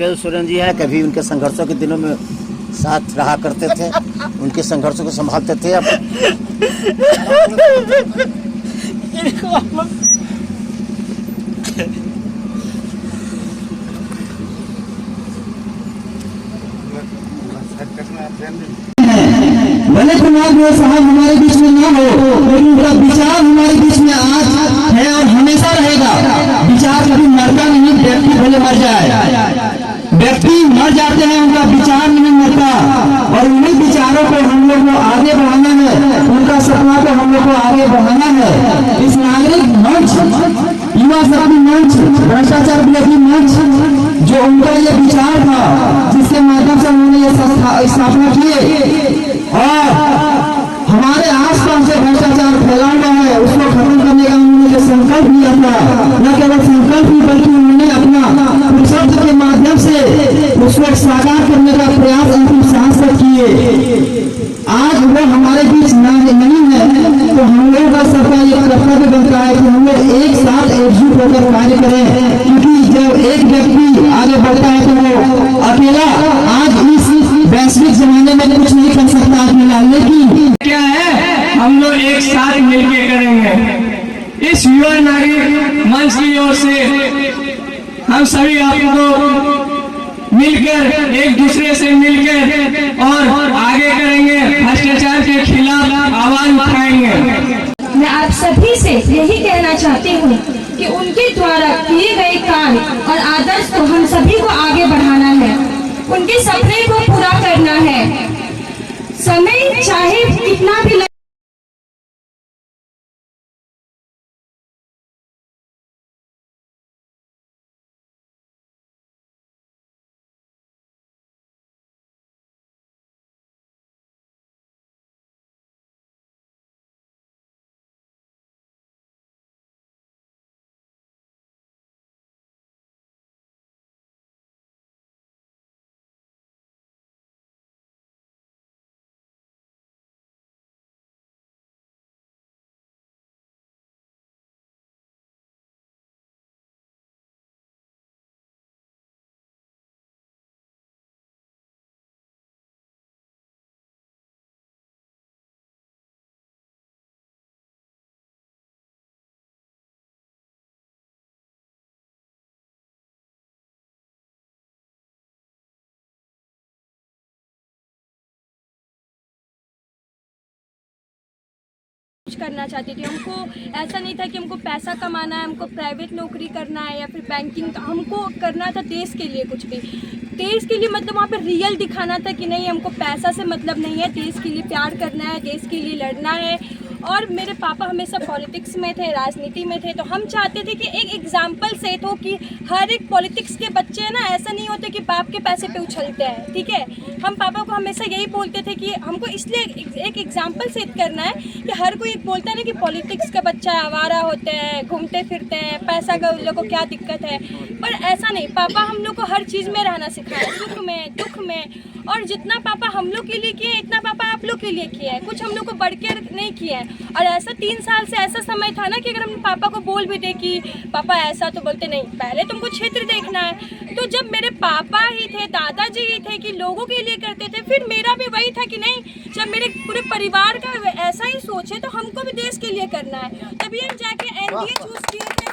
मुकेश सोरेन जी हैं, कभी उनके संघर्षों के दिनों में साथ रहा करते थे, उनके संघर्षों को संभालते थे। अब भले कुमार वो साहब हमारे बीच में ना हो, लेकिन उनका विचार हमारे बीच में आज है और हमेशा रहेगा। विचार कभी मरता नहीं, व्यक्ति भले मर जाए, व्यक्ति मर जाते हैं, उनका विचार नहीं मरता। और उन्हीं विचारों को हम लोग को आगे बढ़ाना है, उनका सपना को हम लोग को आगे बढ़ाना है। इस नागरिक मंच, युवा शक्ति मंच, भ्रष्टाचार विरोधी मंच, जो उनका ये विचार था, जिसके माध्यम से उन्होंने ये स्थापना की और हमारे आसपास जो भ्रष्टाचार फैला हुआ है उसको खत्म करने का उन्होंने जो संकल्प लिया था, न केवल संकल्प ही बल्कि उन्होंने अपना पुरुषार्थ के माध्यम से उसको साकार करने का प्रयास अंतिम सांस तक किए। आज वो हमारे बीच नहीं है, तो हम लोगों का सबका ये कर्तव्य बनता है कि हम लोग एक साथ एकजुट होकर कार्य करें, क्योंकि जब एक व्यक्ति आगे बढ़ता है तो वो अकेला आज इस वैश्विक जमाने में कुछ नहीं कर सकता अकेला। लेकिन क्या है, हम लोग एक साथ मिलकर करेंगे। इस युवा नागरिक मंच की ओर से हम सभी आपको मिलकर, एक दूसरे से मिलकर और आगे करेंगे, भ्रष्टाचार के खिलाफ आवाज उठाएंगे। मैं आप सभी से यही कहना चाहती हूँ कि उनके द्वारा किए गए काम और आदर्श को हम सभी को आगे बढ़ाना है, उनके सपने को पूरा करना है। समय चाहे कितना भी करना चाहती थी। हमको ऐसा नहीं था कि हमको पैसा कमाना है, हमको प्राइवेट नौकरी करना है या फिर बैंकिंग, हमको करना था देश के लिए कुछ भी। देश के लिए मतलब वहाँ पे रियल दिखाना था कि नहीं, हमको पैसा से मतलब नहीं है, देश के लिए प्यार करना है, देश के लिए लड़ना है। और मेरे पापा हमेशा पॉलिटिक्स में थे, राजनीति में थे, तो हम चाहते थे कि एक एग्जाम्पल सेट हो कि हर एक पॉलिटिक्स के बच्चे ना ऐसा नहीं होते कि बाप के पैसे पे उछलते हैं, ठीक है। हम पापा को हमेशा यही बोलते थे कि हमको इसलिए एक एग्जाम्पल सेट करना है कि हर कोई एक बोलता है ना कि पॉलिटिक्स का बच्चा आवारा होते हैं, घूमते फिरते हैं, पैसा का उन लोग को क्या दिक्कत है, पर ऐसा नहीं। पापा हम लोग को हर चीज़ में रहना सिखाया, सुख में दुख में, और जितना पापा हम लोग के लिए किए इतना पापा आप लोग के लिए किया है, कुछ हम लोग को बढ़ के नहीं किया है। और ऐसा 3 साल से ऐसा समय था ना कि अगर हम पापा को बोल भी दे कि पापा ऐसा, तो बोलते नहीं, पहले तुमको क्षेत्र देखना है। तो जब मेरे पापा ही थे, दादाजी ही थे कि लोगों के लिए करते थे, फिर मेरा भी वही था कि नहीं, जब मेरे पूरे परिवार का ऐसा ही सोचे तो हमको भी देश के लिए करना है। तभी हम जाके एनडीए चूज किए थे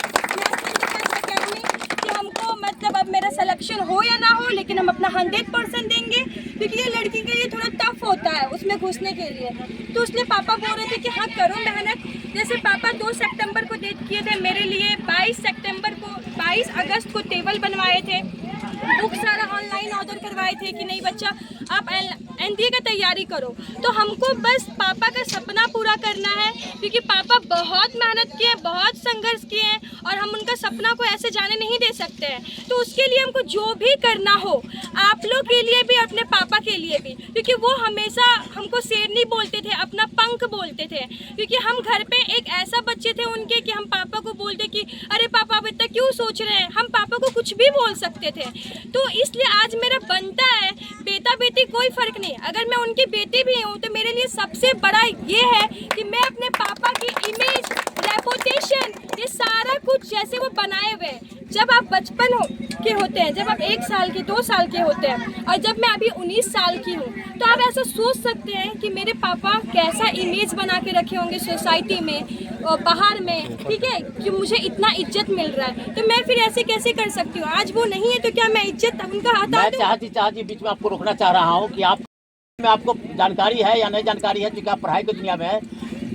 कि हमको मतलब अब मेरा सिलेक्शन हो या ना हो, लेकिन हम अपना 100% देंगे, क्योंकि ये लड़की के लिए थोड़ा टफ होता है उसमें घुसने के लिए। तो उसलिए पापा बोल रहे थे कि हाँ करो मेहनत। जैसे पापा 2 सितंबर को डेट किए थे मेरे लिए, 22 अगस्त को टेबल बनवाए थे, बुक सारा ऑनलाइन ऑर्डर करवाए थे कि नहीं बच्चा आप एनडीए का तैयारी करो। तो हमको बस पापा का सपना पूरा करना है, क्योंकि पापा बहुत मेहनत किए, बहुत संघर्ष किए हैं और हम उनका सपना को ऐसे जाने नहीं दे सकते हैं। तो उसके लिए हमको जो भी करना हो, आप लोग के लिए भी, अपने पापा के लिए भी, क्योंकि वो हमेशा हमको शेरनी बोलते थे, अपना पंख बोलते थे, क्योंकि हम घर पे एक ऐसा बच्चे थे उनके कि हम पापा को बोलते कि अरे पापा अब इतना क्यों सोच रहे हैं, हम पापा को कुछ भी बोल सकते थे। तो इसलिए आज मेरा बनता है, बेटा बेटी कोई फर्क नहीं, अगर मैं उनकी बेटी भी हूँ तो मेरे लिए सबसे बड़ा ये है कि मैं अपने पापा की इमेज, रेपुटेशन, ये सारा कुछ जैसे वो बनाए हुए जब आप बचपन के होते हैं, जब आप 1 साल के 2 साल के होते हैं और जब मैं अभी 19 साल की हूँ, तो आप ऐसा सोच सकते हैं कि मेरे पापा कैसा इमेज बना के रखे होंगे सोसाइटी में और बाहर में, ठीक है, कि मुझे इतना इज्जत मिल रहा है, तो मैं फिर ऐसे कैसे कर सकती हूँ? आज वो नहीं है तो क्या मैं इज्जत उनका हटा मैं दूँ? चाहती बीच में आपको रोकना चाह रहा हूँ कि आप में आपको जानकारी है या नहीं जानकारी है, क्योंकि आप पढ़ाई की दुनिया में है।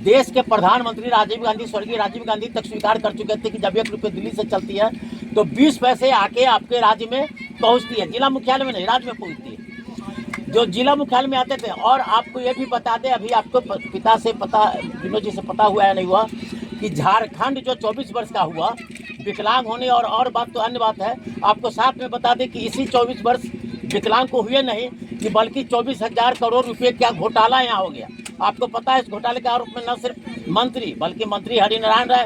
देश के प्रधानमंत्री राजीव गांधी, स्वर्गीय राजीव गांधी तक स्वीकार कर चुके थे कि जब 1 रुपये दिल्ली से चलती है तो 20 पैसे आके आपके राज्य में पहुंचती है, जिला मुख्यालय में नहीं, राज्य में पहुंचती है, जो जिला मुख्यालय में आते थे। और आपको ये भी बता दें, अभी आपको पिता से पता, विनोद जी से पता हुआ या नहीं हुआ कि झारखंड जो 24 वर्ष का हुआ, विकलांग होने और बात तो अन्य बात है, आपको साथ में बता दें कि इसी 24 वर्ष विकलांग को हुए नहीं कि बल्कि 24,000 करोड़ रुपए का घोटाला यहाँ हो गया। आपको पता है इस घोटाले के आरोप में न सिर्फ मंत्री बल्कि मंत्री हरिनारायण राय